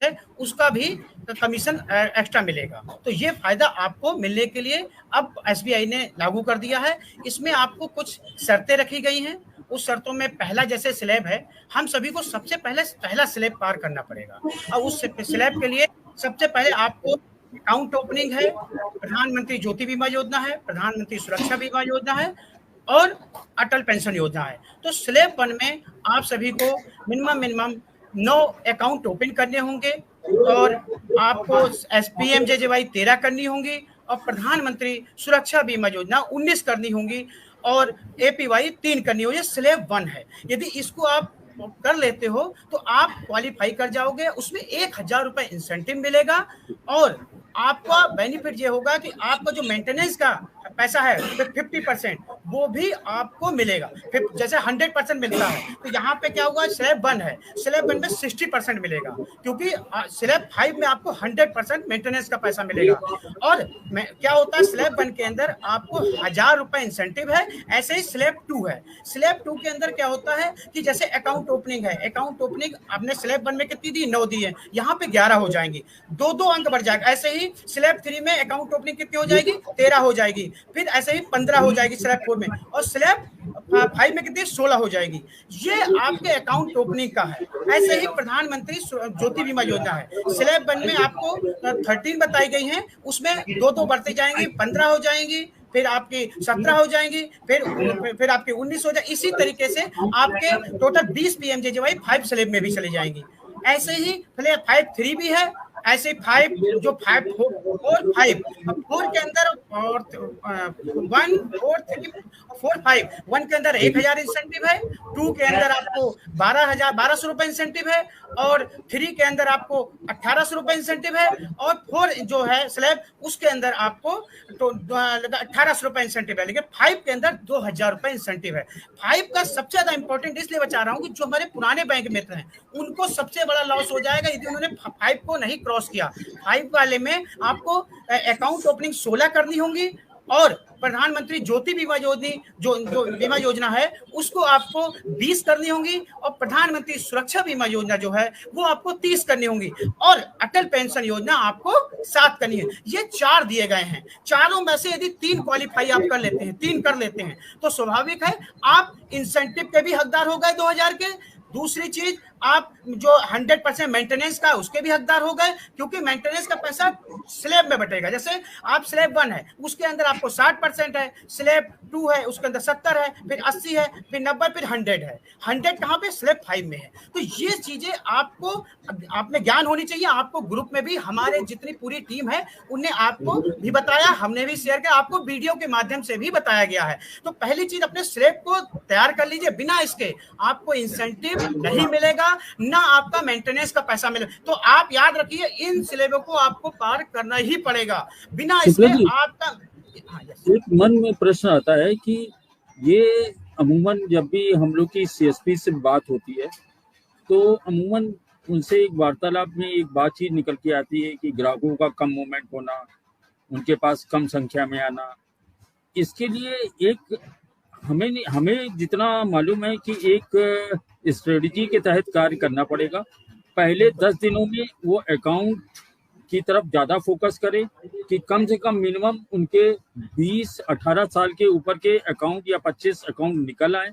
है उसका भी कमीशन एक्स्ट्रा मिलेगा। तो ये फायदा आपको मिलने के लिए अब एसबीआई ने लागू कर दिया है। इसमें आपको कुछ शर्तें रखी गई हैं। उस शर्तों में पहला जैसे स्लैब है, हम सभी को सबसे पहले पहला स्लैब पार करना पड़ेगा और उस स्लैब के लिए सबसे पहले आपको अकाउंट ओपनिंग है, प्रधानमंत्री ज्योति बीमा योजना है, प्रधानमंत्री सुरक्षा बीमा योजना है और अटल पेंशन योजना है। तो स्लैब 1 में आप सभी को मिनिमम 9 अकाउंट ओपन करने होंगे और आपको पीएमजेजेवाई 13 करनी होंगी और प्रधानमंत्री सुरक्षा बीमा योजना 19 करनी होंगी और एपीवाई 3 करनी होगी। स्लैब 1 है। यदि इसको आप कर लेते हो तो आप क्वालिफाई कर जाओगे। उसमें 1000 रुपए इंसेंटिव मिलेगा और आपका बेनिफिट ये होगा कि आपका जो मेंटेनेंस का पैसा है 50% वो भी आपको मिलेगा। जैसे 100% मिलता है तो यहाँ पे क्या होगा, स्लैब 1 है, स्लैब 1 में 60% मिलेगा क्योंकि स्लैब 5 में आपको 100% मेंटेनेंस का पैसा मिलेगा। और क्या होता है, स्लैब 1 के अंदर आपको 1000 रुपए इंसेंटिव है। ऐसे ही स्लैब 2 है। स्लैब 2 के अंदर क्या होता है कि जैसे अकाउंट ओपनिंग है, अकाउंट ओपनिंग आपने स्लैब 1 में कितनी दी, 9 दी है, यहाँ पे 11 हो जाएंगी, 2 अंक बढ़ जाएगा। ऐसे ही स्लैब 3 में अकाउंट ओपनिंग कितनी हो जाएगी, 13 हो जाएगी, फिर ऐसे ही 15 हो जाएगी स्लैब 4 में और स्लैब 5 में कितनी, 16 हो जाएगी। ये आपके अकाउंट ओपनिंग का है। ऐसे ही प्रधानमंत्री ज्योति बीमा योजना है, स्लैब 1 में आपको 13 बताई गई है, उसमें 2 बढ़ते जाएंगी, 15 हो जाएंगी, फिर आपकी 17 हो जाएंगी, फिर आपके 19 हो जाए। इसी तरीके से आपके टोटल 20 पीएमजेजेवाई 5 स्लैब में भी चले जाएंगी। ऐसे ही 5-3 भी है। ऐसे 5 जो 5 4 5 4 के अंदर और 1 4 3 4 5 1 के अंदर 1000 इंसेंटिव है, 2 के अंदर आपको 1200 रुपए इंसेंटिव है और 3 के अंदर आपको 1800 रुपए इंसेंटिव है और 4 जो है स्लैब उसके अंदर आपको 1800 रुपए इंसेंटिव है। लेकिन 5 के अंदर 2000 रुपए इंसेंटिव है। 5 का सबसे ज्यादा इंपॉर्टेंट इसलिए बता रहा हूँ कि जो हमारे पुराने बैंक मित्र हैं उनको सबसे बड़ा लॉस हो जाएगा यदि उन्होंने 5 को नहीं क्रॉस किया। 5 वाले में आपको अकाउंट ओपनिंग 16 करनी होंगी और प्रधानमंत्री ज्योति बीमा योजना जो बीमा योजना है उसको आपको 20 करनी होंगी और प्रधानमंत्री सुरक्षा बीमा योजना जो है वो आपको 30 करनी होंगी और अटल पेंशन योजना आपको 7 करनी है। ये 4 दिए गए हैं। चारों में से यदि 3 क्वालिफाई आप कर लेते हैं, 3 कर लेते हैं तो स्वाभाविक है आप इंसेंटिव के भी हकदार हो गए 2000 के। दूसरी चीज, आप जो 100% मेंटेनेंस का उसके भी हकदार हो गए क्योंकि मेंटेनेंस का पैसा स्लैब में बटेगा। जैसे आप स्लैब 1 है उसके अंदर आपको 60% है, स्लैब 2 है उसके अंदर 70 है, फिर 80 है, फिर 90, फिर 100 है। 100 कहाँ पे, स्लैब 5 में है। तो ये चीजें आपको आपने ज्ञान होनी चाहिए। आपको ग्रुप में भी हमारे जितनी पूरी टीम है उनने आपको भी बताया, हमने भी शेयर किया, आपको वीडियो के माध्यम से भी बताया गया है। तो पहली चीज अपने स्लैब को तैयार कर लीजिए। बिना इसके आपको इंसेंटिव नहीं मिलेगा, ना आपका मेंटेनेंस का पैसा मिलेगा। तो आप याद रखिए इन स्लैबों को आपको पार करना ही पड़ेगा। बिना इसके आपका एक मन में प्रश्न आता है कि ये अमूमन जब भी हम लोग की सीएसपी से बात होती है तो अमूमन उनसे एक वार्तालाप में एक बातचीत निकल के आती है कि ग्राहकों का कम मूवमेंट होना, उनके पास कम संख्या में आना। इसके लिए एक हमें जितना मालूम है कि एक स्ट्रेटजी के तहत कार्य करना पड़ेगा। पहले 10 दिनों में वो अकाउंट की तरफ ज़्यादा फोकस करे कि कम से कम मिनिमम उनके 20-18 साल के ऊपर के अकाउंट या 25 अकाउंट निकल आए।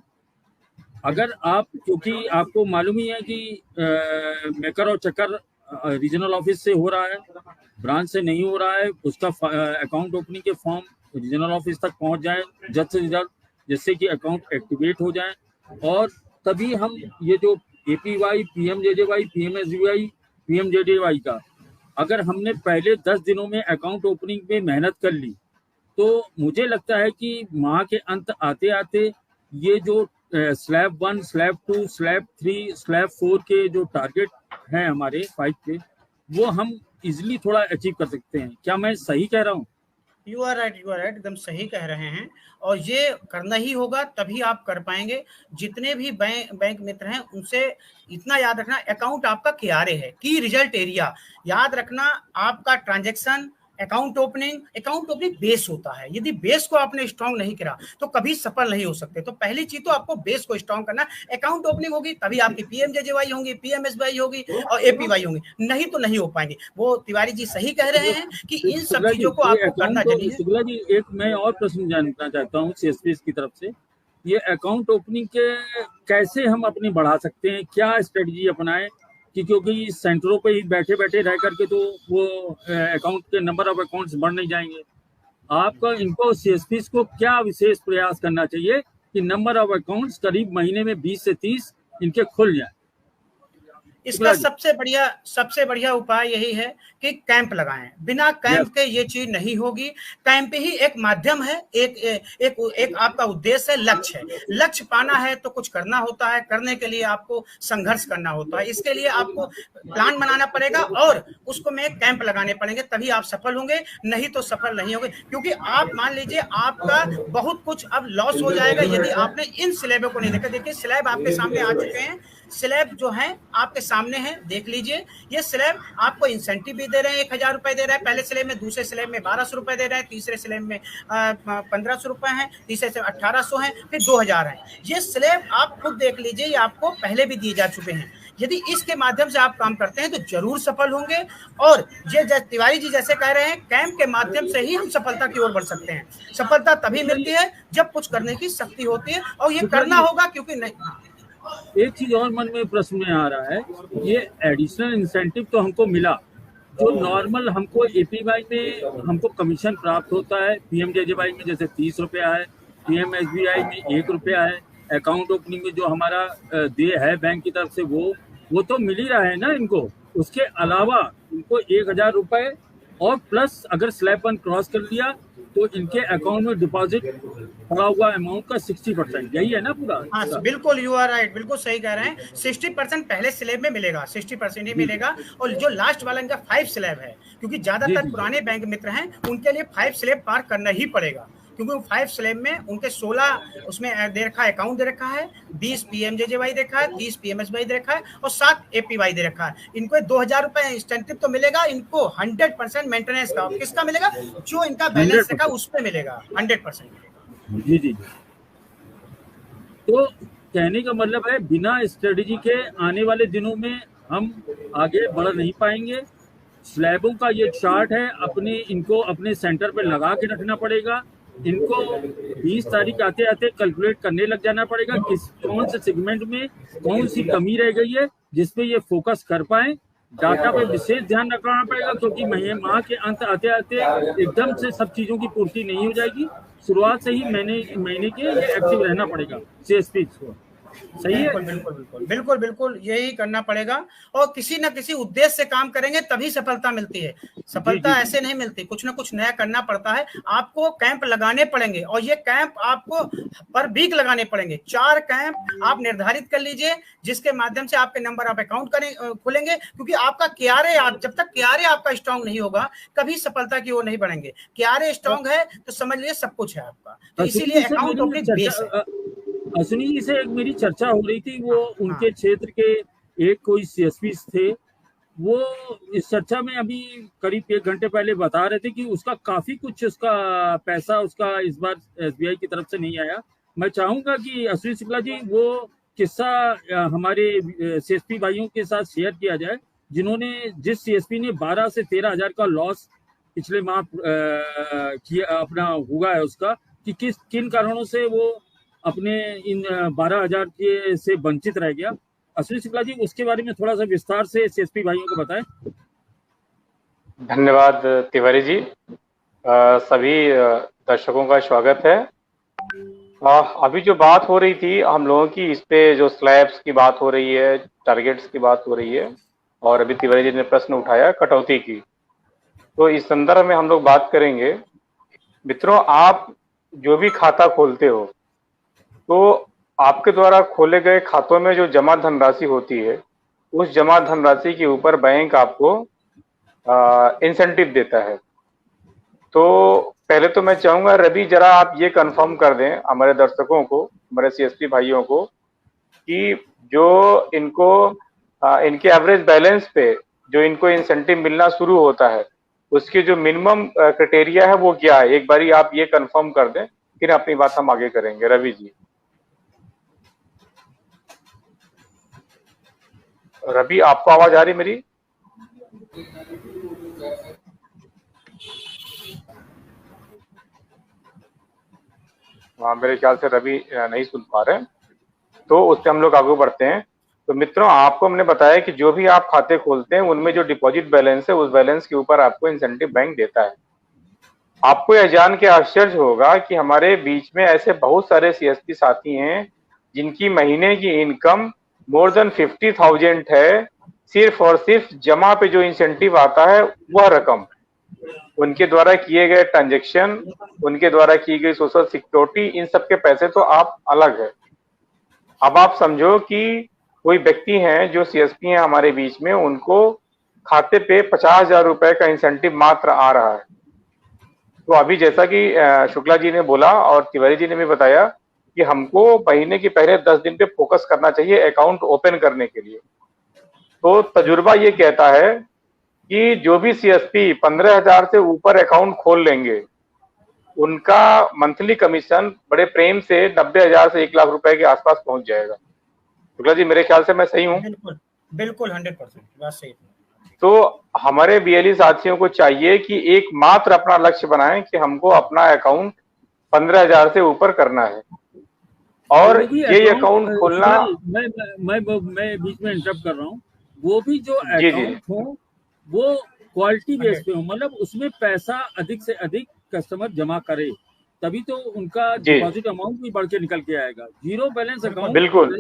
अगर आप, क्योंकि आपको मालूम ही है कि मेकर और चक्कर रीजनल ऑफिस से हो रहा है, ब्रांच से नहीं हो रहा है, उसका अकाउंट ओपनिंग के फॉर्म रीजनल ऑफिस तक पहुंच जाए जल्द से जल्द, जिससे कि अकाउंट एक्टिवेट हो जाए और तभी हम ये जो एपीवाई, पीएमजेजेवाई, पीएमएसबीवाई, पीएमजेजेवाई का अगर हमने पहले 10 दिनों में अकाउंट ओपनिंग में मेहनत कर ली तो मुझे लगता है कि माह के अंत आते आते ये जो स्लैब 1, स्लैब 2, स्लैब 3, स्लैब 4 के जो टारगेट हैं हमारे 5 के, वो हम इजिली थोड़ा अचीव कर सकते हैं। क्या मैं सही कह रहा हूँ? यू आर राइट, एकदम सही कह रहे हैं और ये करना ही होगा तभी आप कर पाएंगे। जितने भी बैंक मित्र हैं उनसे इतना याद रखना, अकाउंट आपका KRA है, की रिजल्ट एरिया। याद रखना आपका ट्रांजैक्शन अकाउंट ओपनिंग बेस होता है। यदि बेस को आपने स्ट्रांग नहीं करा तो कभी सफल नहीं हो सकते। तो पहली चीज तो आपको बेस को स्ट्रांग करना, अकाउंट ओपनिंग होगी तभी आपकी पीएमजेजेवाई होंगी, पीएमएसवाई होगी और एपीवाई होंगी, नहीं तो नहीं हो पाएंगे। वो तिवारी जी सही कह रहे हैं कि इन सब चीजों को आपको करना चाहिए। शुक्ला जी, एक मैं और प्रश्न जानना चाहता हूँ सीएसपी की तरफ से, ये अकाउंट ओपनिंग के कैसे हम अपनी बढ़ा सकते हैं, क्या स्ट्रेटजी अपनाएं कि क्योंकि सेंटरों पे ही बैठे बैठे रह करके तो वो अकाउंट के नंबर ऑफ अकाउंट्स बढ़ नहीं जाएंगे। आपका इनको सीएसपी को क्या विशेष प्रयास करना चाहिए कि नंबर ऑफ अकाउंट्स करीब महीने में 20 से 30 इनके खुल जाए? इसका सबसे बढ़िया उपाय यही है कि कैंप लगाएं। बिना कैंप के ये चीज नहीं होगी। कैंप ही एक माध्यम है, एक आपका उद्देश्य है, लक्ष्य है। लक्ष्य पाना है तो कुछ करना होता है, करने के लिए आपको संघर्ष करना होता है। इसके लिए आपको प्लान बनाना पड़ेगा और उसको में कैंप लगाने पड़ेंगे, तभी आप सफल होंगे, नहीं तो सफल नहीं होंगे। क्योंकि आप मान लीजिए आपका बहुत कुछ अब लॉस हो जाएगा यदि आपने इन स्लैबों को नहीं देखा। देखिए स्लैब आपके सामने आ चुके हैं, स्लैब जो है आपके सामने है, देख लीजिए। ये स्लैब आपको इंसेंटिव भी दे रहे हैं, 1000 रुपए दे रहा है पहले स्लैब में, दूसरे स्लैब में 1200 रुपए दे रहे हैं, तीसरे स्लैब में 1500 रुपए है, तीसरे से 1800 है, फिर 2000 है। ये स्लैब आप खुद देख लीजिए, ये आपको पहले भी दिए जा चुके हैं। यदि इसके माध्यम से आप काम करते हैं तो जरूर सफल होंगे। और ये तिवारी जी जैसे कह रहे हैं, कैंप के माध्यम से ही हम सफलता की ओर बढ़ सकते हैं। सफलता तभी मिलती है जब कुछ करने की शक्ति होती है, और ये करना होगा। क्योंकि नहीं, एक चीज और मन में प्रश्न में आ रहा है, ये एडिशनल इंसेंटिव तो हमको मिला, जो नॉर्मल हमको एपीवाई में हमको कमीशन प्राप्त होता है, पीएमजेजेवाई में जैसे 30 रुपया है, पीएमएसबीआई में 1 रुपया है, अकाउंट ओपनिंग में जो हमारा देय है बैंक की तरफ से वो तो मिल ही रहा है ना इनको। उसके अलावा इनको 1000 रुपए और प्लस अगर स्लैब 1 क्रॉस कर लिया तो इनके अकाउंट में डिपॉजिट पड़ा हुआ अमाउंट का 60%, यही है ना पूरा? हाँ बिल्कुल, यू आर राइट, बिल्कुल सही कह रहे हैं। 60% पहले स्लैब में मिलेगा, 60% ही मिलेगा। और जो लास्ट वाला इनका 5 स्लैब है, क्योंकि ज्यादातर पुराने बैंक मित्र हैं, उनके लिए 5 स्लैब पार करना ही पड़ेगा। क्योंकि 5 स्लैब में उनके 16 उसमें दे रखा है, अकाउंट दे रखा है, 20 पीएमजेजेवाई दे रखा है, 30 पीएमएसवाई दे रखा है और 7 एपीवाई दे रखा है। इनको 2000 रुपए इंसेंटिव तो मिलेगा, इनको 100% मेंटेनेंस का किसका मिलेगा, जो इनका बैलेंस का उस पर मिलेगा 100%। जी। तो कहने का मतलब है बिना स्ट्रेटेजी के आने वाले दिनों में हम आगे बढ़ नहीं पाएंगे। स्लैबों का ये चार्ट है, इनको अपने सेंटर पे लगा के रखना पड़ेगा। इनको 20 तारीख आते आते कैलकुलेट करने लग जाना पड़ेगा कौन से सेगमेंट में कौन सी कमी रह गई है, जिसपे ये फोकस कर पाए। डाटा पे विशेष ध्यान रखना पड़ेगा, क्योंकि माह के अंत आते आते एकदम से सब चीजों की पूर्ति नहीं हो जाएगी। शुरुआत से ही महीने के ये एक्टिव रहना पड़ेगा सीएसपी को। सही है? बिल्कुल यही करना पड़ेगा। और किसी न किसी उद्देश्य से काम करेंगे तभी सफलता मिलती है। सफलता ऐसे नहीं मिलती, कुछ ना कुछ नया करना पड़ता है। आपको कैंप लगाने पड़ेंगे, और ये कैंप आपको पर वीक लगाने पड़ेंगे। 4 कैंप आप निर्धारित कर लीजिए, जिसके माध्यम से आपके नंबर ऑफ अकाउंट खुलेंगे। क्योंकि आपका क्यारे, जब तक क्यारे आपका स्ट्रांग नहीं होगा, कभी सफलता की ओर नहीं बढ़ेंगे। क्यारे स्ट्रांग है तो समझ लीजिए सब कुछ है आपका। तो इसीलिए अकाउंट ओपनिंग बेस है। अश्विनी जी से एक मेरी चर्चा हो रही थी, वो उनके क्षेत्र के एक कोई सीएसपी थे, वो इस चर्चा में अभी करीब 1 घंटे पहले बता रहे थे कि उसका काफी कुछ उसका पैसा उसका इस बार एसबीआई की तरफ से नहीं आया। मैं चाहूंगा कि अश्विनी शुक्ला जी वो किस्सा हमारे सीएसपी भाइयों के साथ शेयर किया जाए, जिस सीएसपी ने 12 से 13 हजार का लॉस पिछले माह किया अपना हुआ है, उसका कि किन कारणों से वो अपने इन 12,000 के से वंचित रह गया। अश्विनी शुक्ला जी उसके बारे में थोड़ा सा विस्तार से सीएसपी भाइयों को बताएं। धन्यवाद तिवारी जी। सभी दर्शकों का स्वागत है। अभी जो बात हो रही थी हम लोगों की, इस पे जो स्लैब्स की बात हो रही है, टारगेट्स की बात हो रही है, और अभी तिवारी जी ने प्रश्न उठाया कटौती की, तो इस संदर्भ में हम लोग बात करेंगे। मित्रों, आप जो भी खाता खोलते हो तो आपके द्वारा खोले गए खातों में जो जमा धनराशि होती है, उस जमा धनराशि के ऊपर बैंक आपको इंसेंटिव देता है। तो पहले तो मैं चाहूंगा रवि, जरा आप ये कंफर्म कर दें हमारे दर्शकों को, हमारे सीएसपी भाइयों को, कि जो इनको इनके एवरेज बैलेंस पे जो इनको इंसेंटिव मिलना शुरू होता है, उसके जो मिनिमम क्राइटेरिया है वो क्या है, एक बारी आप ये कंफर्म कर दें, फिर अपनी बात हम आगे करेंगे। रवि जी, रवि आपको आवाज आ रही मेरी? हाँ, मेरे ख्याल से रवि नहीं सुन पा रहे हैं, तो उससे हम लोग आगे बढ़ते हैं। तो मित्रों, आपको हमने बताया कि जो भी आप खाते खोलते हैं उनमें जो डिपॉजिट बैलेंस है उस बैलेंस के ऊपर आपको इंसेंटिव बैंक देता है। आपको यह जान के आश्चर्य होगा कि हमारे बीच में ऐसे बहुत सारे सीएसपी साथी हैं जिनकी महीने की इनकम मोर देन 50,000 है, सिर्फ और सिर्फ जमा पे जो इंसेंटिव आता है वह रकम, उनके द्वारा किए गए ट्रांजेक्शन, उनके द्वारा की गई सोशल सिक्योरिटी, इन सब के पैसे तो आप अलग है। अब आप समझो कि कोई व्यक्ति हैं जो सीएसपी हैं हमारे बीच में, उनको खाते पे 50,000 रुपए का इंसेंटिव मात्र आ रहा है। तो अभी जैसा कि शुक्ला जी ने बोला और तिवारी जी ने भी बताया कि हमको महीने के पहले 10 दिन पे फोकस करना चाहिए अकाउंट ओपन करने के लिए। तो तजुर्बा ये कहता है कि जो भी सीएसपी 15,000 से ऊपर अकाउंट खोल लेंगे उनका मंथली कमीशन बड़े प्रेम से 90,000 से 1 लाख रुपए के आसपास पहुंच जाएगा। शुक्ला जी, मेरे ख्याल से मैं सही हूँ? बिल्कुल बिल्कुल 100% बात सही। तो हमारे बीएलई साथियों को चाहिए कि एकमात्र अपना लक्ष्य बनाएं कि हमको अपना अकाउंट 15,000 से ऊपर करना है, और ये अकाउंट खोलना। मैं बीच में इंटरप्ट कर रहा हूँ। वो भी जो जी अकाउंट हो वो क्वालिटी बेस पे हो, मतलब उसमें पैसा अधिक से अधिक कस्टमर जमा करे, तभी तो उनका डिपॉजिट अमाउंट भी बढ़ के निकल के आएगा। जीरो बैलेंस अकाउंट बिल्कुल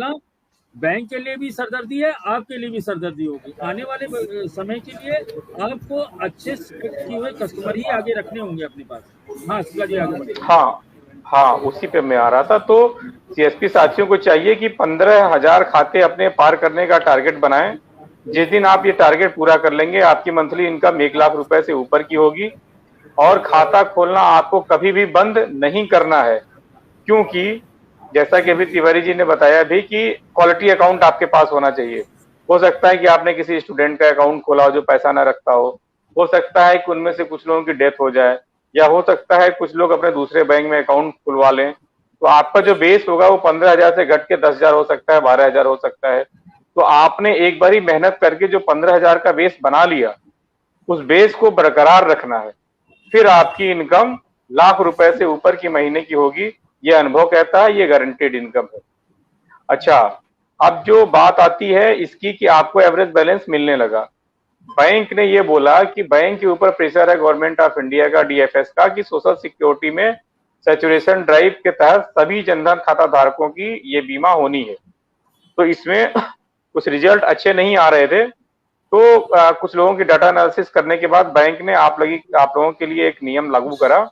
बैंक के लिए भी सरदर्दी है, आपके लिए भी सरदर्दी होगी। आने वाले समय के लिए आपको अच्छे किए हुए कस्टमर ही आगे रखने होंगे अपने पास। हाँ शुक्ला जी, आगे बढ़िए। हाँ, उसी पे मैं आ रहा था। तो सीएसपी साथियों को चाहिए कि 15,000 खाते अपने पार करने का टारगेट बनाएं। जिस दिन आप ये टारगेट पूरा कर लेंगे, आपकी मंथली इनकम 1 लाख रुपए से ऊपर की होगी, और खाता खोलना आपको कभी भी बंद नहीं करना है, क्योंकि जैसा कि अभी तिवारी जी ने बताया भी कि क्वालिटी अकाउंट आपके पास होना चाहिए। हो सकता है कि आपने किसी स्टूडेंट का अकाउंट खोला हो जो पैसा ना रखता हो सकता है कि उनमें से कुछ लोगों की डेथ हो जाए, या हो सकता है कुछ लोग अपने दूसरे बैंक में अकाउंट खुलवा लें। तो आपका जो बेस होगा वो 15,000 से घट के 10,000 हो सकता है, 12,000 हो सकता है। तो आपने एक बारी मेहनत करके जो 15,000 का बेस बना लिया, उस बेस को बरकरार रखना है, फिर आपकी इनकम लाख रुपए से ऊपर की महीने की होगी। ये अनुभव कहता है, ये गारंटेड इनकम है। अच्छा, अब जो बात आती है इसकी कि आपको एवरेज बैलेंस मिलने लगा। बैंक ने ये बोला कि बैंक के ऊपर प्रेशर है गवर्नमेंट ऑफ इंडिया का, डीएफएस का, कि सोशल सिक्योरिटी में सैचुरेशन ड्राइव के तहत सभी जनधन खाता धारकों की ये बीमा होनी है। तो इसमें कुछ रिजल्ट अच्छे नहीं आ रहे थे, तो कुछ लोगों की डाटा एनालिसिस करने के बाद बैंक ने आप लोगों के लिए एक नियम लागू करा।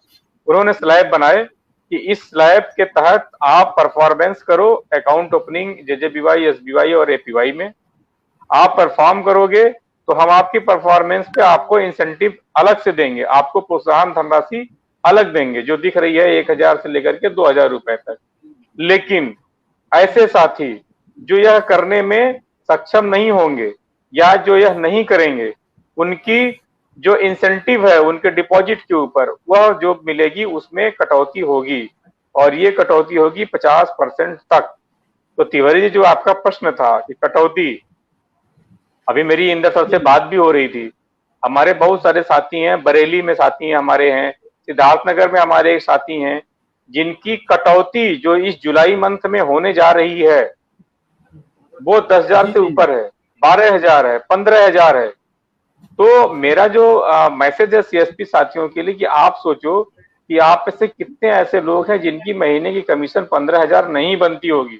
उन्होंने स्लैब बनाए कि इस स्लैब के तहत आप परफॉर्मेंस करो अकाउंट ओपनिंग जेजेबीवाई, एसबीवाई और एपीवाई में। आप परफॉर्म करोगे तो हम आपकी परफॉर्मेंस पे आपको इंसेंटिव अलग से देंगे, आपको प्रोत्साहन धनराशि अलग देंगे, जो दिख रही है 1,000 से लेकर के 2,000 रुपए तक। लेकिन ऐसे साथी जो यह करने में सक्षम नहीं होंगे या जो यह नहीं करेंगे, उनकी जो इंसेंटिव है उनके डिपॉजिट के ऊपर, वह जो मिलेगी उसमें कटौती होगी, और ये कटौती होगी 50% तक। तो तिवारी जी, जो आपका प्रश्न था कि कटौती, अभी मेरी इंदर सर से बात भी हो रही थी। हमारे बहुत सारे साथी हैं, बरेली में साथी हैं हमारे हैं, सिद्धार्थनगर में हमारे एक साथी हैं जिनकी कटौती जो इस जुलाई मंथ में होने जा रही है वो 10,000 से ऊपर है, 12,000 है, 15,000 है। तो मेरा जो मैसेज है सीएसपी साथियों के लिए कि आप सोचो कि आप में से कितने ऐसे लोग हैं जिनकी महीने की कमीशन 15,000 नहीं बनती होगी,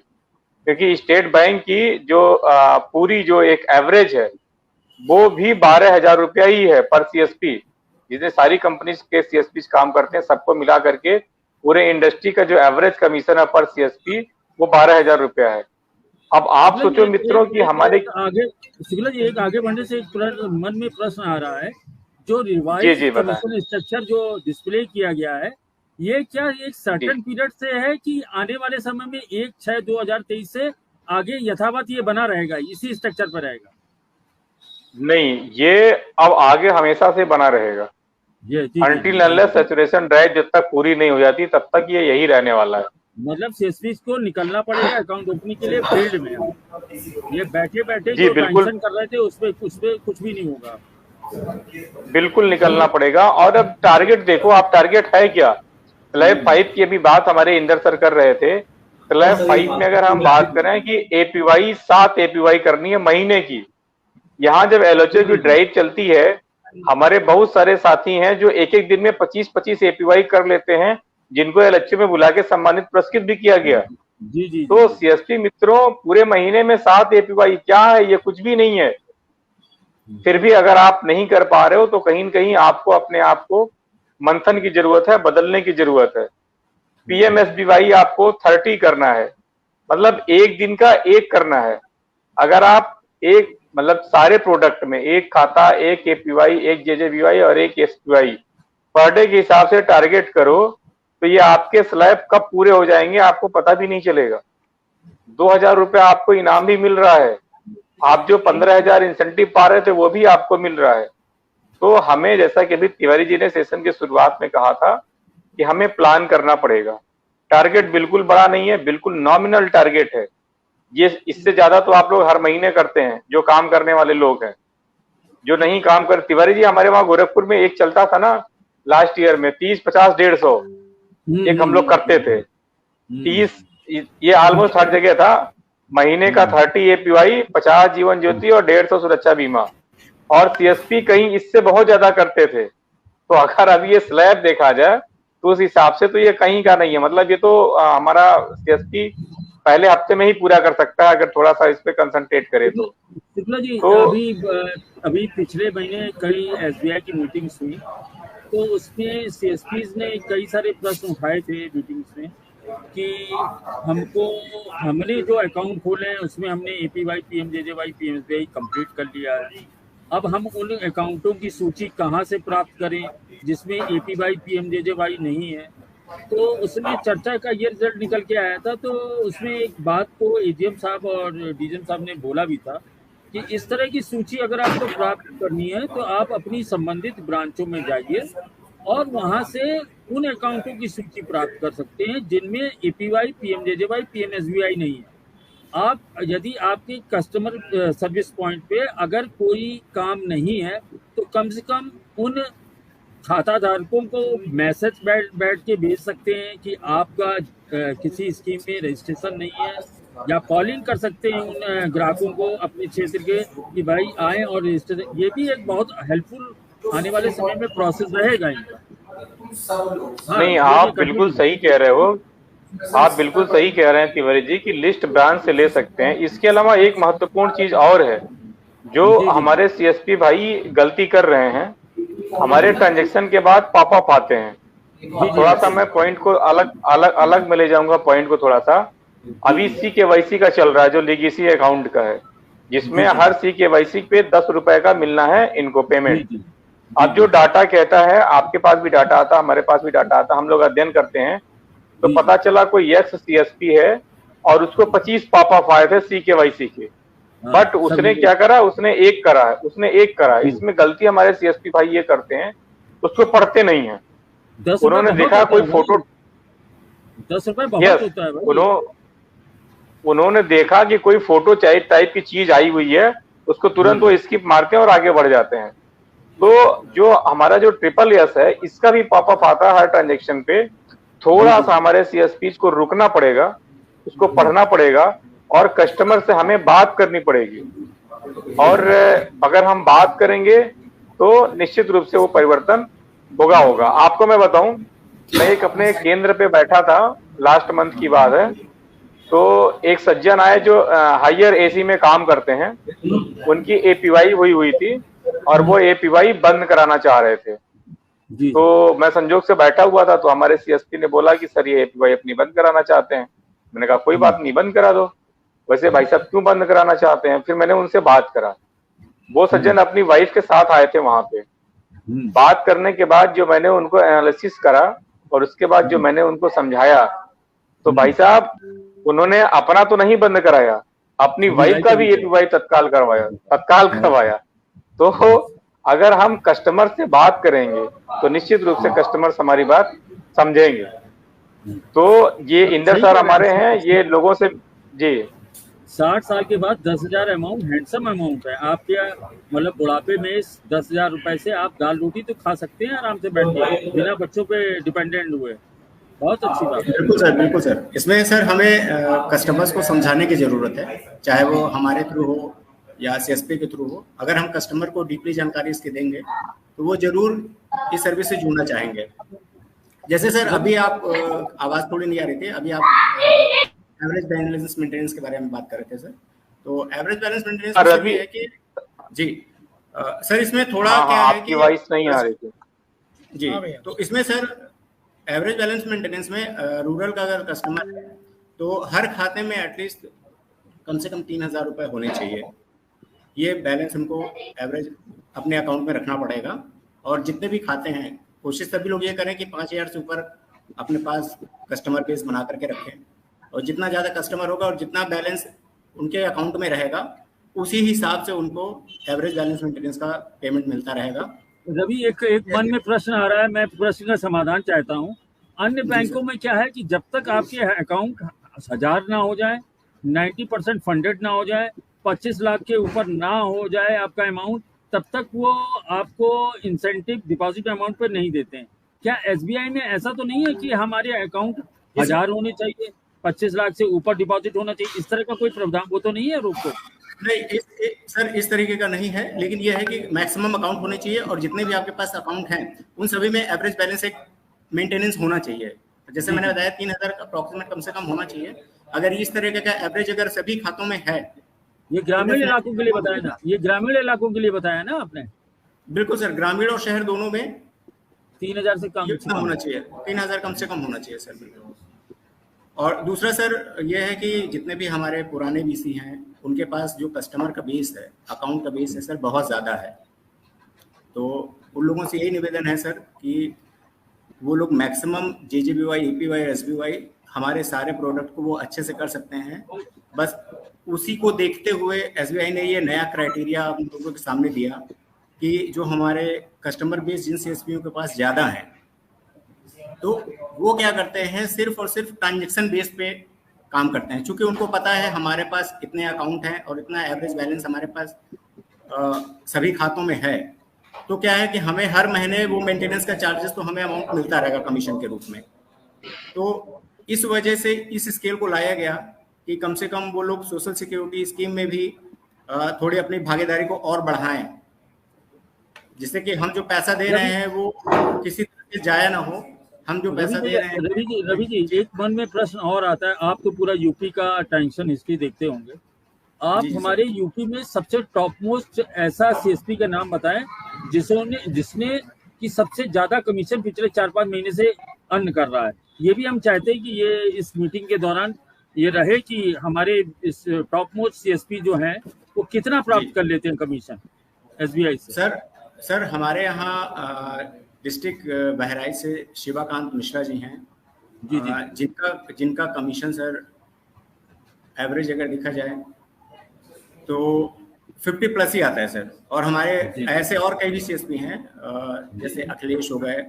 क्योंकि स्टेट बैंक की जो पूरी जो एक एवरेज है वो भी 12,000 रुपया ही है पर सीएसपी। जितने सारी कंपनी के सीएसपी काम करते हैं सबको मिला करके पूरे इंडस्ट्री का जो एवरेज कमीशन है पर सीएसपी वो 12,000 रुपया है। अब आप सोचो मित्रों कि हमारे आगे शुक्ला जी, एक आगे बढ़ने से एक मन में प्रश्न आ रहा है, जो रिवाइज कमीशन स्ट्रक्चर जो डिस्प्ले किया गया है, ये क्या एक सर्टेन पीरियड से है कि आने वाले समय में 1/6/2023 से आगे यथावत ये बना रहेगा, इसी स्ट्रक्चर पर रहेगा? नहीं, ये अब आगे हमेशा से बना रहेगा। जी जी अनटिल अनलेस सैचुरेशन ड्राइव जब तक पूरी नहीं हो जाती तब तक ये यही रहने वाला है। मतलब सीएसपी को निकलना पड़ेगा अकाउंट ओपनिंग के लिए फील्ड में। ये बैठे बैठे जी जो बिल्कुल, मेंशन कर रहे थे उस पे कुछ भी नहीं होगा। बिल्कुल निकलना पड़ेगा। और अब टारगेट देखो आप, टारगेट है क्या? स्लैब 5 की अभी बात हमारे इंदर सर कर रहे थे। स्लैब 5 में अगर हम बात करें कि एपीवाई 7 एपीवाई करनी है महीने की। यहाँ जब एलओचे की ड्राइव चलती है, हमारे बहुत सारे साथी हैं जो एक एक दिन में 25-25 एपीवाई कर लेते हैं, जिनको एलओचे में बुला के सम्मानित पुरस्कृत भी किया गया। जी जी तो सीएसपी मित्रों, पूरे महीने में 7 एपीवाई क्या है? ये कुछ भी नहीं है। फिर भी अगर आप नहीं कर पा रहे हो तो कहीं न कहीं आपको अपने आप को मंथन की जरूरत है, बदलने की जरूरत है। पीएमएसबीवाई आपको 30 करना है, मतलब एक दिन का एक करना है। अगर आप एक मतलब सारे प्रोडक्ट में एक खाता, एक एपीवाई, एक जेजेबीवाई और एक एसपीवाई पर डे के हिसाब से टारगेट करो, तो ये आपके स्लैब कब पूरे हो जाएंगे आपको पता भी नहीं चलेगा। 2000 रुपया आपको इनाम भी मिल रहा है, आप जो 15,000 इंसेंटिव पा रहे थे वो भी आपको मिल रहा है। तो हमें, जैसा कि अभी तिवारी जी ने सेशन की शुरुआत में कहा था, कि हमें प्लान करना पड़ेगा। टारगेट बिल्कुल बड़ा नहीं है, बिल्कुल नॉमिनल टारगेट है। ये इससे ज्यादा तो आप लोग हर महीने करते हैं जो काम करने वाले लोग हैं। जो नहीं काम कर, तिवारी जी हमारे वहां गोरखपुर में एक चलता था ना लास्ट ईयर में 30, 50, 150 एक हम लोग करते थे। 30 ये ऑलमोस्ट हर जगह था। महीने का 30 एपीवाई, 50 जीवन ज्योति और 150 सुरक्षा बीमा। और सीएसपी कहीं इससे बहुत ज्यादा करते थे। तो अगर अभी ये स्लैब देखा जाए तो उस हिसाब से तो ये कहीं का नहीं है। मतलब ये तो हमारा सीएसपी पहले हफ्ते में ही पूरा कर सकता है अगर थोड़ा सा इस पे कंसंट्रेट करे तो। शुक्ला जी, तो अभी पिछले महीने कई एसबीआई की मीटिंग्स हुई, तो उसमें सीएसपीज ने कई सारे प्रश्न उठाए थे मीटिंग्स में कि हमने जो अकाउंट खोले हैं उसमें हमने एपीवाई, पीएमजेजेवाई, पीएमएसबीआई कंप्लीट कर लिया है। अब हम उन अकाउंटों की सूची कहाँ से प्राप्त करें जिसमें एपीवाई, पीएमजेजेवाई नहीं है? तो उसमें चर्चा का ये रिजल्ट निकल के आया था। तो उसमें एक बात को एजीएम साहब और डीजीएम साहब ने बोला भी था कि इस तरह की सूची अगर आपको प्राप्त करनी है तो आप अपनी संबंधित ब्रांचों में जाइए और वहां से उन अकाउंटों की सूची प्राप्त कर सकते हैं जिनमें एपीवाई, पीएमजेजेवाई, पीएमएसबीआई नहीं है। आप यदि आपके कस्टमर सर्विस पॉइंट पे अगर कोई काम नहीं है तो कम से कम उन खाता धारकों को मैसेज बैठ के भेज सकते हैं कि आपका किसी स्कीम में रजिस्ट्रेशन नहीं है, या कॉलिंग कर सकते हैं उन ग्राहकों को अपने क्षेत्र के कि भाई आए और रजिस्ट्रेशन। ये भी एक बहुत हेल्पफुल आने वाले समय में प्रोसेस रहेगा इनका। नहीं, आप बिल्कुल सही कह रहे हो। आप बिल्कुल सही कह रहे हैं तिवारी जी की लिस्ट ब्रांच से ले सकते हैं। इसके अलावा एक महत्वपूर्ण चीज और है जो हमारे सीएसपी भाई गलती कर रहे हैं। हमारे ट्रांजैक्शन के बाद पॉपअप आते हैं। थोड़ा सा मैं पॉइंट को अलग में ले जाऊंगा पॉइंट को थोड़ा सा। अभी CKYC का चल रहा है जो लीगेसी अकाउंट का है, जिसमें हर CKYC पे 10 रुपए का मिलना है इनको पेमेंट। अब जो डाटा कहता है, आपके पास भी डाटा आता, हमारे पास भी डाटा आता, हम लोग अध्ययन करते हैं तो पता चला कोई एक्स सीएसपी है और उसको 25 पॉपअप आए थे CKYC के। बट उसने क्या करा, उसने एक करा है। इसमें गलती हमारे सीएसपी भाई ये करते हैं, उसको पढ़ते नहीं है। उन्होंने देखा कोई फोटो, 10 रुपए बहुत होता है भाई। उन्होंने देखा कि कोई फोटो टाइप की चीज आई हुई है, उसको तुरंत वो स्किप मारते हैं और आगे बढ़ जाते हैं। तो जो हमारा जो ट्रिपल एस है, इसका भी पॉपअप आता है हर ट्रांजेक्शन पे। थोड़ा सा हमारे सीएसपी को रुकना पड़ेगा, उसको पढ़ना पड़ेगा और कस्टमर से हमें बात करनी पड़ेगी। और अगर हम बात करेंगे तो निश्चित रूप से वो परिवर्तन होगा। आपको मैं बताऊं, मैं एक अपने केंद्र पे बैठा था, लास्ट मंथ की बात है। तो एक सज्जन आए जो हायर एसी में काम करते हैं, उनकी एपीवाई हुई थी और वो एपीवाई बंद कराना चाह रहे थे। तो मैं संजोग से बैठा हुआ था, तो हमारे सीएसपी ने बोला कि सर ये एपीवाई अपनी बंद कराना चाहते हैं। मैंने कहा कोई बात नहीं, बंद करा दो। वैसे भाई साहब क्यों बंद कराना चाहते हैं? फिर मैंने उनसे बात करा। वो सज्जन अपनी वाइफ के साथ आए थे वहां पे। बात करने के बाद जो मैंने उनको एनालिसिस करा और उसके बाद जो मैंने उनको समझाया, तो भाई साहब उन्होंने अपना तो नहीं बंद कराया, अपनी वाइफ का भी एपीवाई तत्काल करवाया। तो अगर हम कस्टमर से बात करेंगे तो निश्चित रूप से कस्टमर्स हमारी बात समझेंगे। तो ये इंदर सर हमारे हैं, ये लोगों से जी 60 साल के बाद 10,000 अमाउंट हैंडसम अमाउंट है। आप क्या मतलब बुढ़ापे में इस 10,000 रुपए से आप दाल रोटी तो खा सकते हैं आराम से बैठ के, बिना बच्चों पे डिपेंडेंट हुए। बहुत अच्छी बात है। बिल्कुल सर, बिल्कुल सर। इसमें सर हमें कस्टमर्स को समझाने की ज़रूरत है, चाहे वो हमारे थ्रू हो या सीएसपी के थ्रू हो। अगर हम कस्टमर को डीपली जानकारी इसकी देंगे तो वो जरूर इस सर्विस से जुड़ना चाहेंगे। जैसे सर अभी आप आवाज़ थोड़ी नहीं आ रही थी, अभी आप एवरेज बैलेंस मेंटेनेंस के बारे में बात कर रहे थे सर। तो एवरेज बैलेंस मेंटेनेंस रवि है कि जी सर इसमें थोड़ा हाँ, क्या है आपकी कि वॉइस नहीं आ रही थी जी। तो इसमें सर एवरेज बैलेंस मेंटेनेंस में रूरल का अगर कस्टमर है तो हर खाते में एटलीस्ट कम से कम 3,000 रुपये होने चाहिए। ये बैलेंस हमको एवरेज अपने अकाउंट में रखना पड़ेगा। और जितने भी खाते हैं कोशिश सभी लोग ये करें कि 5,000 से ऊपर अपने पास कस्टमर बेस बना करके रखें। और जितना ज़्यादा कस्टमर होगा और जितना बैलेंस उनके अकाउंट में रहेगा उसी हिसाब से उनको एवरेज बैलेंस मेंटेनेंस का पेमेंट मिलता रहेगा। रवि एक मन में प्रश्न आ रहा है, मैं प्रश्न का समाधान चाहता हूँ। अन्य बैंकों में क्या है कि जब तक आपके अकाउंट 1,000 ना हो जाए, 90% फंडेड ना हो जाए, 25 लाख के ऊपर ना हो जाए आपका अमाउंट, तब तक वो आपको इंसेंटिव डिपॉजिट अमाउंट पर नहीं देते हैं। क्या एसबीआई में ऐसा तो नहीं है कि हमारे अकाउंट 1,000 होने चाहिए, 25 लाख से ऊपर डिपॉजिट होना चाहिए, इस तरह का कोई प्रावधान वो तो नहीं है रोक टोक? नहीं सर इस तरीके का नहीं है, लेकिन यह है कि मैक्सिमम अकाउंट होने चाहिए और जितने भी आपके पास अकाउंट हैं उन सभी में एवरेज बैलेंस एक मेंटेनेंस होना चाहिए। जैसे मैंने बताया 3,000 का अप्रोक्सीमेट कम से कम होना चाहिए। अगर इस तरीके का एवरेज अगर सभी खातों में है, ये ग्रामीण इलाकों के लिए बताया ना, ये ग्रामीण इलाकों के लिए बताया ना आपने? बिल्कुल सर, ग्रामीण और शहर दोनों में 3,000 से कम होना चाहिए, 3,000 कम से कम होना चाहिए सर। बिल्कुल। और दूसरा सर ये है कि जितने भी हमारे पुराने बीसी हैं उनके पास जो कस्टमर का बेस है, अकाउंट का बेस है सर, बहुत ज़्यादा है। तो उन लोगों से यही निवेदन है सर कि वो लोग मैक्सिमम जेजेबीवाई, एपीवाई, एसबीवाई हमारे सारे प्रोडक्ट को वो अच्छे से कर सकते हैं। बस उसी को देखते हुए एसबीआई ने ये नया क्राइटेरिया हम लोगों के सामने दिया कि जो हमारे कस्टमर बेस जिन सीएसपीओ के पास ज़्यादा है तो वो क्या करते हैं, सिर्फ और सिर्फ ट्रांजेक्शन बेस पे काम करते हैं। चूंकि उनको पता है हमारे पास इतने अकाउंट हैं और इतना एवरेज बैलेंस हमारे पास सभी खातों में है, तो क्या है कि हमें हर महीने वो मेंटेनेंस का चार्जेस तो हमें अमाउंट मिलता रहेगा कमीशन के रूप में। तो इस वजह से इस स्केल को लाया गया कि कम से कम वो लोग सोशल सिक्योरिटी स्कीम में भी थोड़ी अपनी भागीदारी को और बढ़ाएं, जिससे कि हम जो पैसा दे रहे हैं वो किसी तरह से जाया ना हो। हम जो पैसा दे रहे हैं। रवि जी एक मन में प्रश्न और आता है, आप तो पूरा यूपी का टेंशन हिस्ट्री देखते होंगे, आप हमारे यूपी में सबसे टॉप मोस्ट ऐसा सीएसपी का नाम बताएं जिसने कि सबसे ज्यादा कमीशन पिछले 4-5 महीने से अर्न कर रहा है। ये भी हम चाहते हैं कि ये इस मीटिंग के दौरान ये रहे कि हमारे इस टॉप मोस्ट सीएसपी जो हैं वो कितना प्राप्त कर लेते हैं कमीशन एसबीआई से। सर हमारे यहाँ डिस्ट्रिक्ट बहराइच से शिवाकांत मिश्रा जी हैं जी, जिनका कमीशन सर एवरेज अगर देखा जाए तो 50 प्लस ही आता है सर। और हमारे ऐसे और कई भी सीएसपी हैं जैसे अखिलेश हो गए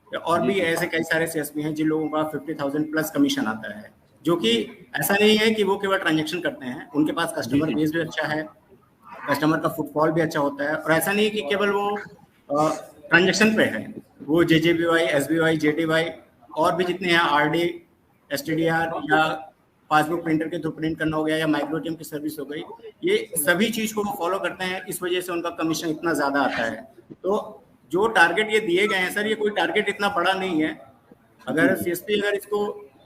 और भी ऐसे कई सारे सीएसपी हैं जिन लोगों का 50,000 प्लस कमीशन आता है, जो कि ऐसा नहीं है कि वो केवल ट्रांजैक्शन करते हैं, उनके पास कस्टमर बेस भी अच्छा है, कस्टमर का फुटफॉल भी अच्छा होता है। और ऐसा नहीं है कि केवल वो ट्रांजैक्शन पे है, वो जेजेबीवाई, एसबीवाई, जेटीवाई और भी जितने हैं, आरडी, एसटीडीआर या पासबुक प्रिंटर के थ्रू प्रिंट करना हो गया या माइक्रो एटीएम की सर्विस हो गई, ये सभी चीज़ को वो फॉलो करते हैं। इस वजह से उनका कमीशन इतना ज़्यादा आता है। तो जो टारगेट ये दिए गए हैं सर, ये कोई टारगेट इतना बड़ा नहीं है। अगर सीएसपी अगर इसको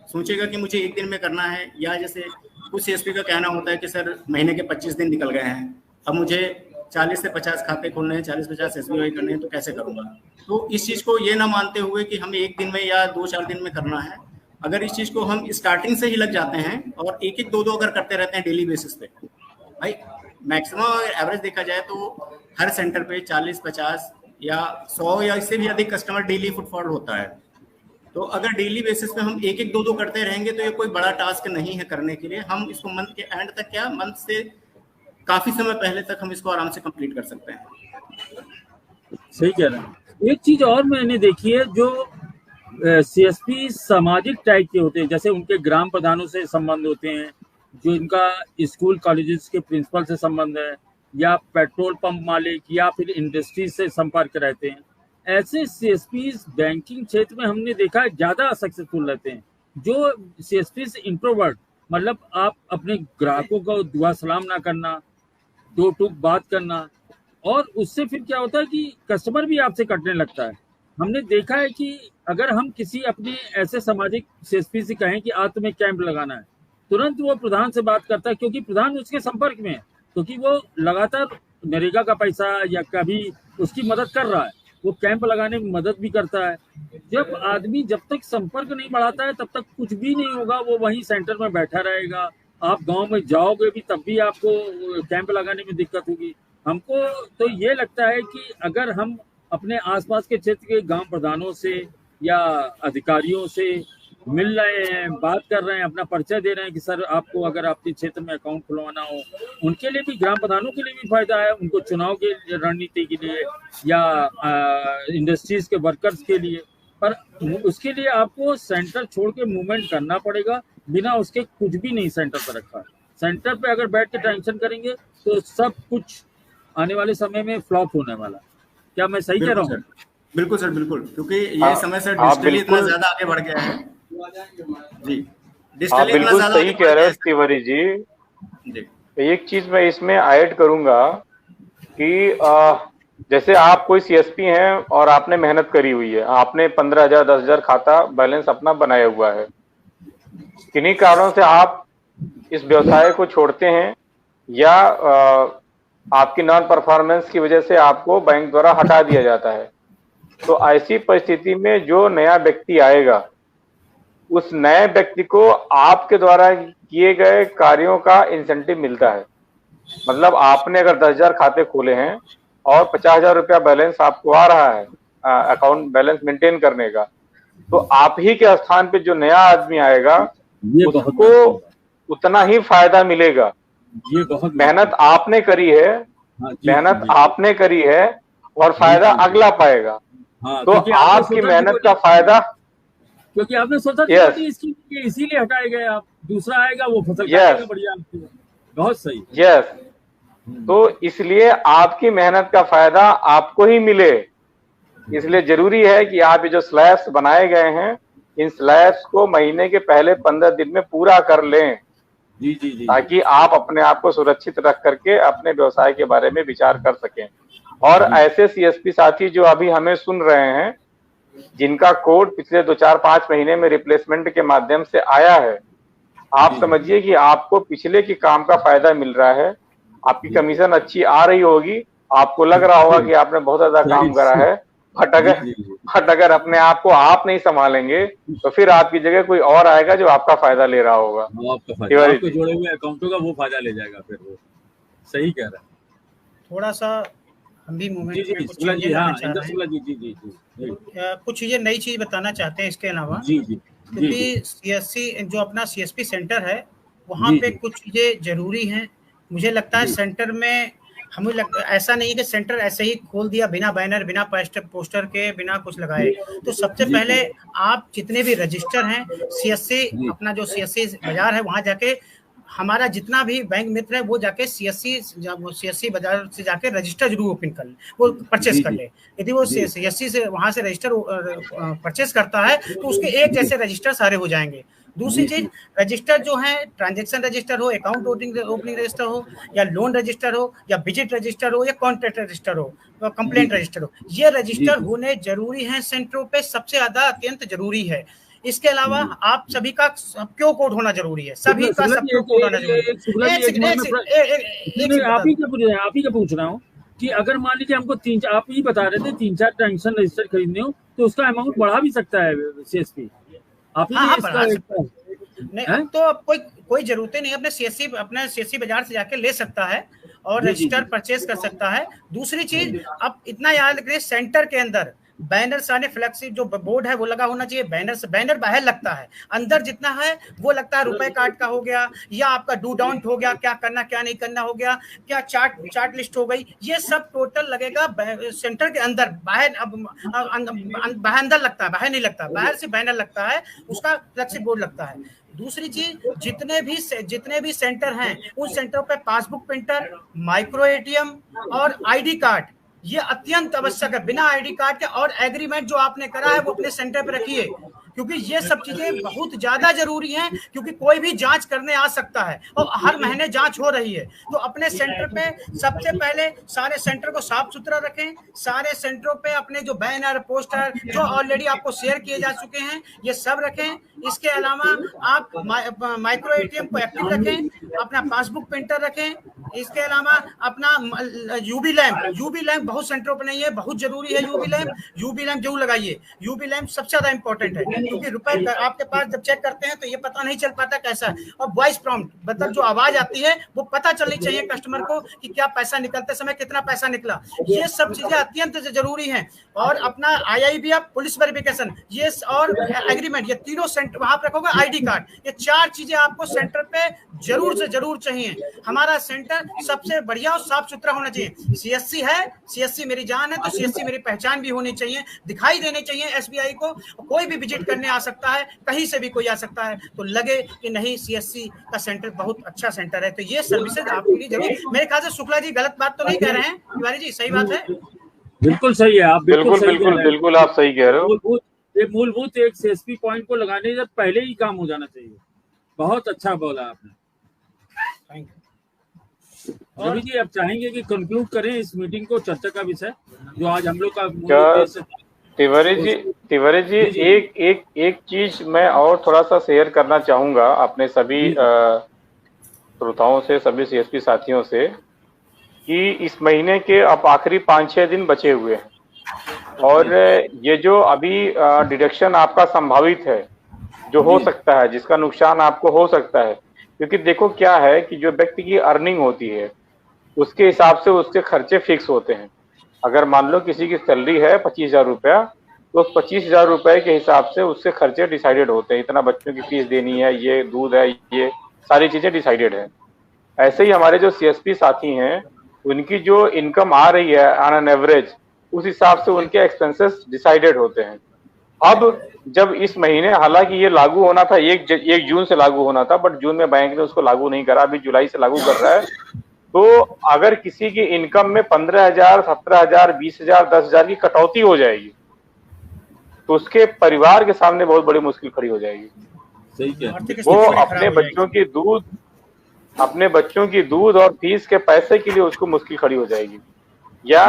सोचेगा कि मुझे एक दिन में करना है, या जैसे कुछ सीएसपी का कहना होता है कि सर महीने के 25 दिन निकल गए हैं, अब मुझे 40 से 50 खाते खोलने हैं, 40-50 एसबीआई करने हैं, तो कैसे करूंगा। तो इस चीज़ को ये ना मानते हुए कि हमें एक दिन में या 2-4 दिन में करना है, अगर इस चीज़ को हम स्टार्टिंग से ही लग जाते हैं और एक-एक 2-2 अगर करते रहते हैं डेली बेसिस पे, भाई मैक्सिमम अगर एवरेज देखा जाए तो हर सेंटर पे 40-50 या 100 या इससे भी अधिक कस्टमर डेली फुटफॉल होता है। तो अगर डेली बेसिस पे हम 1-1 2-2 करते रहेंगे तो ये कोई बड़ा टास्क नहीं है करने के लिए। हम इसको मंथ के एंड तक, क्या मंथ से काफ़ी समय पहले तक हम इसको आराम से कंप्लीट कर सकते हैं। सही कह रहे हैं। एक चीज और मैंने देखी है, जो सीएसपी सामाजिक टाइप के होते हैं, जैसे उनके ग्राम प्रधानों से संबंध होते हैं, जो इनका स्कूल कॉलेजेस के प्रिंसिपल से संबंध है, या पेट्रोल पंप मालिक, या फिर इंडस्ट्री से संपर्क रहते हैं, ऐसे सीएसपी बैंकिंग क्षेत्र में हमने देखा है ज्यादा सक्सेसफुल रहते हैं। जो सीएसपी इंट्रोवर्ट, मतलब आप अपने ग्राहकों को दुआ सलाम ना करना, दो टूक बात करना, और उससे फिर क्या होता है कि कस्टमर भी आपसे कटने लगता है। हमने देखा है कि अगर हम किसी अपने ऐसे सामाजिक सीएसपी से कहें कि आज तुम्हें कैंप लगाना है, तुरंत वो प्रधान से बात करता है, क्योंकि प्रधान उसके संपर्क में है, क्योंकि वो लगातार नरेगा का पैसा या कभी उसकी मदद कर रहा है, वो कैंप लगाने में मदद भी करता है। जब आदमी जब तक संपर्क नहीं बढ़ाता है तब तक कुछ भी नहीं होगा, वो वहीं सेंटर में बैठा रहेगा। आप गांव में जाओगे भी तब भी आपको कैंप लगाने में दिक्कत होगी। हमको तो ये लगता है कि अगर हम अपने आसपास के क्षेत्र के गांव प्रधानों से या अधिकारियों से मिल रहे हैं, बात कर रहे हैं, अपना परिचय दे रहे हैं कि सर आपको अगर आपके क्षेत्र में अकाउंट खुलवाना हो, उनके लिए भी, ग्राम प्रधानों के लिए भी फायदा है, उनको चुनाव के रणनीति के लिए या इंडस्ट्रीज के वर्कर्स के लिए। पर उसके लिए आपको सेंटर छोड़ के मूवमेंट करना पड़ेगा, बिना उसके कुछ भी नहीं सेंटर पर रखा है। सेंटर पे अगर बैठ के टेंशन करेंगे तो सब कुछ आने वाले समय में फ्लॉप होने वाला। क्या मैं सही कह रहा हूँ? बिल्कुल सर, बिल्कुल, क्योंकि ये समय सर डिजिटली इतना ज्यादा आगे बढ़ गया है जी। डिजिटली इतना ज्यादा सही कह रहे हैं तिवारी जी। एक चीज मैं इसमें ऐड करूंगा कि जैसे आप कोई सीएसपी हैं और आपने मेहनत करी हुई है, आपने 15,000 10,000 खाता बैलेंस अपना बनाया हुआ है, किन्हीं कारणों से आप इस व्यवसाय को छोड़ते हैं या आपकी नॉन परफॉर्मेंस की वजह से आपको बैंक द्वारा हटा दिया जाता है, तो ऐसी परिस्थिति में जो नया व्यक्ति आएगा, उस नए व्यक्ति को आपके द्वारा किए गए कार्यों का इंसेंटिव मिलता है। मतलब आपने अगर 10,000 खाते खोले हैं और 50,000 रुपया बैलेंस आपको आ रहा है अकाउंट बैलेंस मेंटेन करने का, तो आप ही के स्थान पे जो नया आदमी आएगा उसको उतना ही फायदा मिलेगा। ये बहुत मेहनत आपने करी है, मेहनत आपने करी है और फायदा अगला पाएगा। तो आपकी मेहनत का फायदा, क्योंकि आपने सोचा था कि इसकी इसीलिए हटाए गए, आप दूसरा आएगा वो फसल खाएगा बढ़िया। बहुत सही। यस, तो इसलिए आपकी मेहनत का फायदा आपको ही मिले, इसलिए जरूरी है कि आप ये जो स्लैब्स बनाए गए हैं, इन स्लैब्स को महीने के पहले 15 दिन में पूरा कर लें। जी जी जी, ताकि आप अपने आप को सुरक्षित रख करके अपने व्यवसाय के बारे में विचार कर सकें। और ऐसे सीएसपी साथी जो अभी हमें सुन रहे हैं, जिनका कोड पिछले 2-4-5 महीने में रिप्लेसमेंट के माध्यम से आया है, आप समझिए कि आपको पिछले के काम का फायदा मिल रहा है, आपकी कमीशन अच्छी आ रही होगी, आपको लग रहा होगा कि आपने बहुत ज्यादा काम करा है। बट अगर अपने आप को आप नहीं संभालेंगे तो फिर आपकी जगह कोई और आएगा जो आपका फायदा ले रहा होगा, आपको जोड़े हुए अकाउंटों का वो फायदा ले जाएगा फिर वो। सही कह रहा है। थोड़ा सा हम भी मूवमेंट में कुछ कुछ चीजें नई चीज बताना चाहते हैं इसके अलावा, क्योंकि सीएससी जो अपना सीएसपी सेंटर है वहाँ पे कुछ चीजें जरूरी हैं। मुझे लगता है सेंटर में हमें ऐसा नहीं है कि सेंटर ऐसे ही खोल दिया बिना बैनर, बिना पोस्टर के, बिना कुछ लगाए। तो सबसे पहले आप जितने भी रजिस्टर हैं सीएससी, अपना जो सीएससी बाजार है वहां जाके, हमारा जितना भी बैंक मित्र है वो जाके सीएससी बाजार से जाके रजिस्टर जरूर ओपन कर ले, वो परचेस कर ले। यदि वो सीएससी से वहां से रजिस्टर परचेस करता है तो उसके एक जैसे रजिस्टर सारे हो जाएंगे। दूसरी चीज, रजिस्टर जो है, ट्रांजैक्शन रजिस्टर हो, अकाउंट ओपनिंग रजिस्टर हो, या लोन रजिस्टर हो, या विजिट रजिस्टर हो, या कॉन्ट्रैक्ट रजिस्टर हो, कंप्लेंट रजिस्टर हो, ये रजिस्टर होने जरूरी है सेंटरों पे, सबसे ज्यादा अत्यंत जरूरी है। इसके अलावा आप सभी का क्यों कोड होना जरूरी है, सभी का सब क्यों कोड होना जरूरी है। आप ही का पूछ रहा हूँ कि अगर मान लीजिए हमको आप ही बता रहे थे 3-4 ट्रांजैक्शन रजिस्टर खरीदने हो तो उसका अमाउंट बढ़ा भी सकता है सीएसपी। नहीं तो कोई जरूरत नहीं, अपने सीएससी बाजार से जाके ले सकता है और रजिस्टर परचेस कर सकता है। दूसरी चीज, अब इतना याद रखिए, सेंटर के अंदर बैनर सारे फ्लेक्सी जो बोर्ड है वो लगा होना चाहिए। बैनर बाहर लगता है, अंदर जितना है वो लगता है रुपए कार्ड का हो गया, या आपका डू डाउट हो गया, क्या करना क्या नहीं करना हो गया, क्या चार्ट लिस्ट हो गई, ये सब टोटल लगेगा सेंटर के अंदर। बाहर बाहर अंदर लगता है, बाहर नहीं लगता, बाहर से बैनर लगता है, उसका फ्लेक्सी बोर्ड लगता है। दूसरी चीज, जितने भी सेंटर हैं उन सेंटरों पे पासबुक प्रिंटर, माइक्रो एटीएम और आईडी कार्ड ये अत्यंत आवश्यक है। बिना आईडी कार्ड के और एग्रीमेंट जो आपने करा है वो अपने सेंटर पे रखिए, क्योंकि ये सब चीजें बहुत ज्यादा जरूरी हैं, क्योंकि कोई भी जांच करने आ सकता है और हर महीने जांच हो रही है। तो अपने सेंटर पे सबसे पहले सारे सेंटर को साफ सुथरा रखें। सारे सेंटरों पे अपने जो बैनर पोस्टर जो ऑलरेडी आपको शेयर किए जा चुके हैं ये सब रखें। इसके अलावा आप माइक्रो एटीएम को एक्टिव रखें, अपना पासबुक प्रिंटर रखें। इसके अलावा अपना यूवी लैंप बहुत सेंटरों पे नहीं है, बहुत जरूरी है। यूवी लैंप जरूर लगाइए। यूवी लैंप सबसे ज्यादा इंपॉर्टेंट है, क्योंकि रुपए आपके पास जब चेक करते हैं तो ये पता नहीं चल पाता कैसा है। और वॉइस प्रॉम्प्ट, मतलब जो आवाज आती है वो पता चलनी चाहिए कस्टमर को कि क्या पैसा निकलते समय कितना पैसा निकला। ये सब चीजें अत्यंत जरूरी हैं। और अपना IIBF पुलिस वेरिफिकेशन ये और एग्रीमेंट, ये तीनों सेंटर वहां पर रखोगे। आईडी कार्ड, ये 4 चीजें आपको सेंटर पे जरूर से जरूर चाहिए। हमारा सेंटर सबसे बढ़िया और साफ सुथरा होना चाहिए। CSC है, CSC मेरी जान है, तो CSC मेरी पहचान भी होनी चाहिए, दिखाई देनी चाहिए SBI को। कोई भी विजिट करने आ सकता है, कहीं से भी कोई आ सकता है, तो लगे कि नहीं CSC का सेंटर बहुत अच्छा सेंटर है। तो ये सर्विसेज आपके लिए जरूरी। मेरे ख्याल से शुक्ला जी गलत बात तो नहीं कह रहे हैं, तिवारी जी सही बात है? बिल्कुल सही है, आप बिल्कुल आप सही कह रहे हो। मूलभूत एक CSP पॉइंट को लगाने से पहले ही काम हो जाना चाहिए। बहुत अच्छा बोला आपने। रवि जी, आप चाहेंगे कि कंक्लूड करें इस मीटिंग को, चर्चा का विषय जो आज हम लोग का? तिवारी जी एक चीज मैं और थोड़ा सा शेयर करना चाहूंगा अपने सभी श्रोताओं से, सभी CSP साथियों से, कि इस महीने के अब आखिरी 5-6 दिन बचे हुए हैं और ये जो अभी डिडक्शन आपका संभावित है, जो हो सकता है, जिसका नुकसान आपको हो सकता है, क्योंकि देखो क्या है कि जो व्यक्ति की अर्निंग होती है उसके हिसाब से उसके खर्चे फिक्स होते हैं। अगर मान लो किसी की सैलरी है 25,000 रुपया, तो उस 25,000 रुपए के हिसाब से उससे खर्चे डिसाइडेड होते हैं। इतना बच्चों की फीस देनी है, ये दूध है, ये सारी चीजें डिसाइडेड है। ऐसे ही हमारे जो CSP साथी हैं उनकी जो इनकम आ रही है ऑन एन एवरेज, उस हिसाब से उनके एक्सपेंसेस डिसाइडेड होते हैं। अब जब इस महीने, हालांकि ये लागू होना था 1 जून से लागू होना था, बट जून में बैंक ने उसको लागू नहीं करा, अभी जुलाई से लागू कर रहा है। तो अगर किसी की इनकम में 15,000, 17,000, 20,000, 10,000 की कटौती हो जाएगी तो उसके परिवार के सामने बहुत बड़ी मुश्किल खड़ी हो जाएगी। सही क्या? वो अपने बच्चों की दूध और फीस के पैसे के लिए उसको मुश्किल खड़ी हो जाएगी, या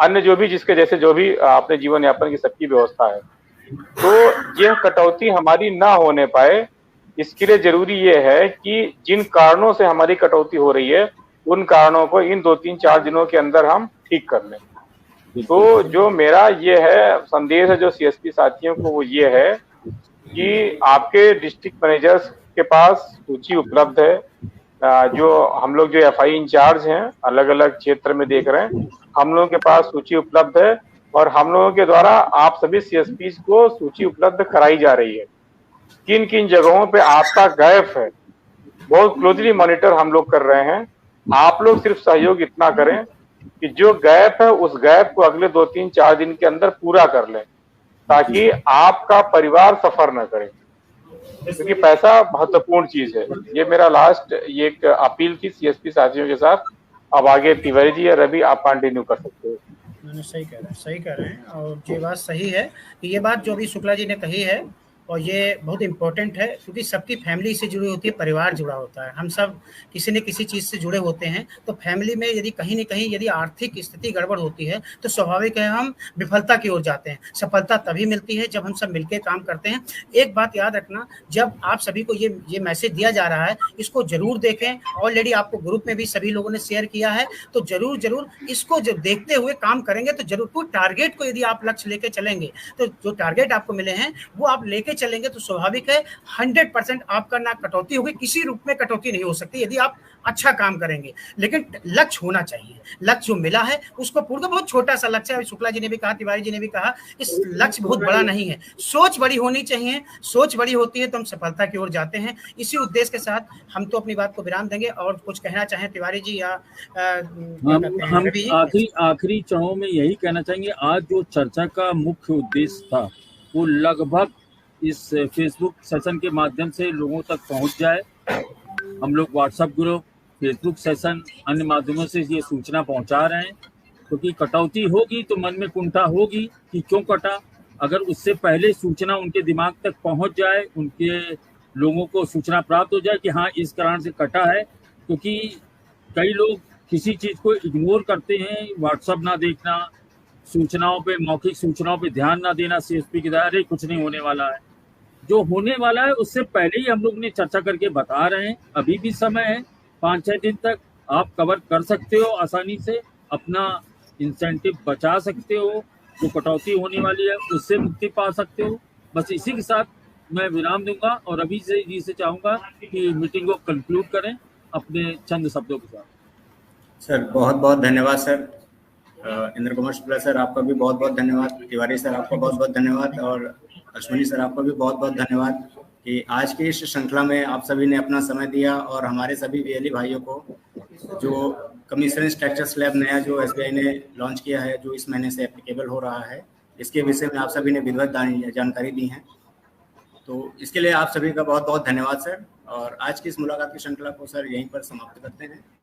अन्य जो भी जिसके जैसे जो भी अपने जीवन यापन की सबकी व्यवस्था है। तो यह कटौती हमारी ना होने पाए, इसके लिए जरूरी ये है कि जिन कारणों से हमारी कटौती हो रही है उन कारणों को इन 2-3-4 दिनों के अंदर हम ठीक कर लें। तो जो मेरा ये है संदेश है जो CSP साथियों को, वो ये है कि आपके डिस्ट्रिक्ट मैनेजर्स के पास सूची उपलब्ध है। जो हम लोग जो FI इंचार्ज हैं अलग अलग क्षेत्र में देख रहे हैं, हम लोगों के पास सूची उपलब्ध है और हम लोगों के द्वारा आप सभी CSPs को सूची उपलब्ध कराई जा रही है। किन किन जगहों पे आपका गैप है बहुत क्लोजली मॉनिटर हम लोग कर रहे हैं। आप लोग सिर्फ सहयोग इतना करें कि जो गैप है उस गैप को अगले 2-3-4 दिन के अंदर पूरा कर लें, ताकि आपका परिवार सफर न करे, क्योंकि पैसा महत्वपूर्ण चीज है। ये मेरा लास्ट ये एक अपील थी CSP साथियों के साथ। अब आगे तिवारी जी या रवि आप कंटिन्यू कर सकते हो। सही कह रहे हैं और ये बात सही है कि ये बात जो अभी शुक्ला जी ने कही है और ये बहुत इंपॉर्टेंट है, क्योंकि सबकी फैमिली से जुड़ी होती है, परिवार जुड़ा होता है। हम सब किसी न किसी चीज़ से जुड़े होते हैं। तो फैमिली में यदि कहीं न कहीं यदि आर्थिक स्थिति गड़बड़ होती है तो स्वाभाविक है हम विफलता की ओर जाते हैं। सफलता तभी मिलती है जब हम सब मिलकर काम करते हैं। एक बात याद रखना, जब आप सभी को ये मैसेज दिया जा रहा है, इसको जरूर देखें। ऑलरेडी आपको ग्रुप में भी सभी लोगों ने शेयर किया है, तो जरूर इसको जब देखते हुए काम करेंगे तो जरूर कोई टारगेट को यदि आप लक्ष्य लेके चलेंगे तो जो टारगेट आपको मिले हैं वो आप लेके चलेंगे तो स्वाभाविक है 100% आपका ना कटौती होगी, किसी रूप में कटौती नहीं हो सकती यदि आप अच्छा काम करेंगे। लेकिन लक्ष्य होना चाहिए, लक्ष्य जो मिला है उसको पूर्ण, बहुत छोटा सा लक्ष्य है, शुक्ला जी ने भी कहा, तिवारी जी ने भी कहा, इस लक्ष्य बहुत बड़ा नहीं है, सोच बड़ी होनी चाहिए, सोच बड़ी होती है तो हम सफलता की ओर जाते हैं। इसी उद्देश्य के साथ हम तो अपनी बात को विराम देंगे। और कुछ कहना चाहें तिवारी जी या हम आखिरी चरणों में यही कहना चाहेंगे, आज जो चर्चा का मुख्य उद्देश्य था वो लगभग इस फेसबुक सेशन के माध्यम से लोगों तक पहुंच जाए। हम लोग व्हाट्सएप ग्रुप, फेसबुक सेशन, अन्य माध्यमों से ये सूचना पहुंचा रहे हैं, क्योंकि कटौती होगी तो मन में कुंठा होगी कि क्यों कटा। अगर उससे पहले सूचना उनके दिमाग तक पहुंच जाए, उनके लोगों को सूचना प्राप्त हो जाए कि हाँ इस कारण से कटा है, क्योंकि कई लोग किसी चीज़ को इग्नोर करते हैं, व्हाट्सएप ना देखना, सूचनाओं पे, मौखिक सूचनाओं पे ध्यान ना देना, सीएसपी के दायरे कुछ नहीं होने वाला है। जो होने वाला है उससे पहले ही हम लोग ने चर्चा करके बता रहे हैं। अभी भी समय है, 5-6 दिन तक आप कवर कर सकते हो, आसानी से अपना इंसेंटिव बचा सकते हो, जो कटौती होने वाली है उससे मुक्ति पा सकते हो। बस इसी के साथ मैं विराम दूंगा और अभी से जी से चाहूँगा कि मीटिंग को कंक्लूड करें अपने चंद शब्दों के साथ। सर बहुत बहुत धन्यवाद सर। इंद्र कुमार शुक्ला सर आपका भी बहुत बहुत धन्यवाद। तिवारी सर आपका बहुत बहुत धन्यवाद। और अश्विनी सर आपका भी बहुत बहुत धन्यवाद कि आज की इस श्रृंखला में आप सभी ने अपना समय दिया और हमारे सभी वीएलई भाइयों को जो कमीशन स्ट्रक्चर स्लैब नया जो एसबीआई ने लॉन्च किया है, जो इस महीने से एप्लीकेबल हो रहा है, इसके विषय में आप सभी ने विधिवत जानकारी दी है। तो इसके लिए आप सभी का बहुत बहुत धन्यवाद सर। और आज की इस मुलाकात की श्रृंखला को सर यहीं पर समाप्त करते हैं।